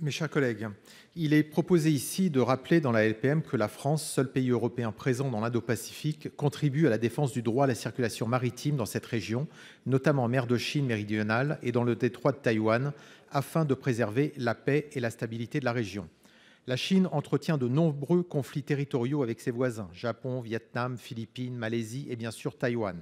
Mes chers collègues, il est proposé ici de rappeler dans la LPM que la France, seul pays européen présent dans l'Indo-Pacifique, contribue à la défense du droit à la circulation maritime dans cette région, notamment en mer de Chine méridionale et dans le détroit de Taïwan, afin de préserver la paix et la stabilité de la région. La Chine entretient de nombreux conflits territoriaux avec ses voisins, Japon, Vietnam, Philippines, Malaisie et bien sûr Taïwan.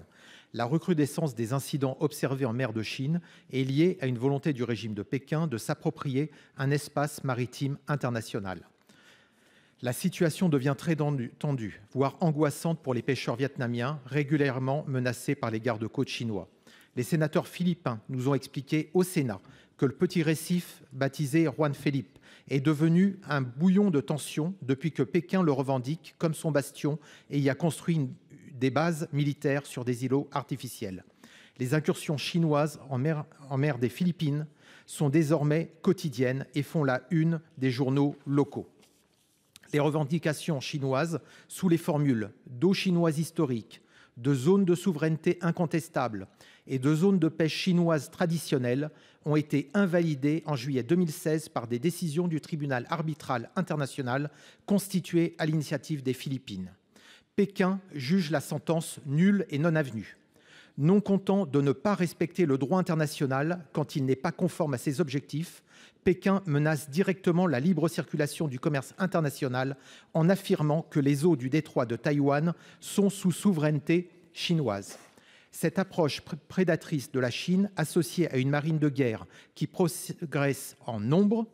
La recrudescence des incidents observés en mer de Chine est liée à une volonté du régime de Pékin de s'approprier un espace maritime international. La situation devient très tendue, voire angoissante pour les pêcheurs vietnamiens, régulièrement menacés par les gardes-côtes chinois. Les sénateurs philippins nous ont expliqué au Sénat que le petit récif, baptisé Juan Felipe, est devenu un bouillon de tension depuis que Pékin le revendique comme son bastion et y a construit des bases militaires sur des îlots artificiels. Les incursions chinoises en mer des Philippines sont désormais quotidiennes et font la une des journaux locaux. Les revendications chinoises, sous les formules d'eau chinoise historique, de zones de souveraineté incontestable et de zones de pêche chinoise traditionnelles, ont été invalidées en juillet 2016 par des décisions du tribunal arbitral international constitué à l'initiative des Philippines. Pékin juge la sentence nulle et non avenue. Non content de ne pas respecter le droit international quand il n'est pas conforme à ses objectifs, Pékin menace directement la libre circulation du commerce international en affirmant que les eaux du détroit de Taïwan sont sous souveraineté chinoise. Cette approche prédatrice de la Chine, associée à une marine de guerre qui progresse en nombre,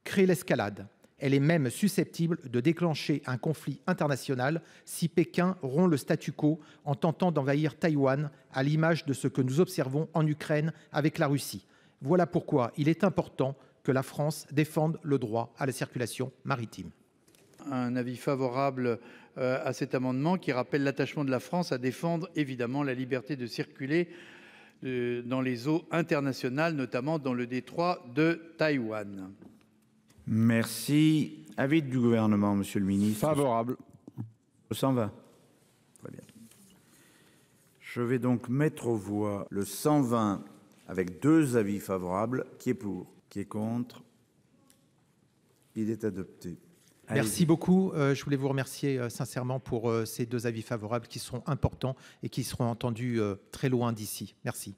crée l'escalade. Elle est même susceptible de déclencher un conflit international si Pékin rompt le statu quo en tentant d'envahir Taïwan, à l'image de ce que nous observons en Ukraine avec la Russie. Voilà pourquoi il est important que la France défende le droit à la circulation maritime. Un avis favorable à cet amendement qui rappelle l'attachement de la France à défendre évidemment la liberté de circuler dans les eaux internationales, notamment dans le détroit de Taïwan. Merci. Avis du gouvernement, monsieur le ministre. Favorable. 120. Très bien. Je vais donc mettre aux voix le 120 avec 2 avis favorables. Qui est pour? Qui est contre? Il est adopté. Merci beaucoup. Je voulais vous remercier sincèrement pour ces 2 avis favorables qui seront importants et qui seront entendus très loin d'ici. Merci.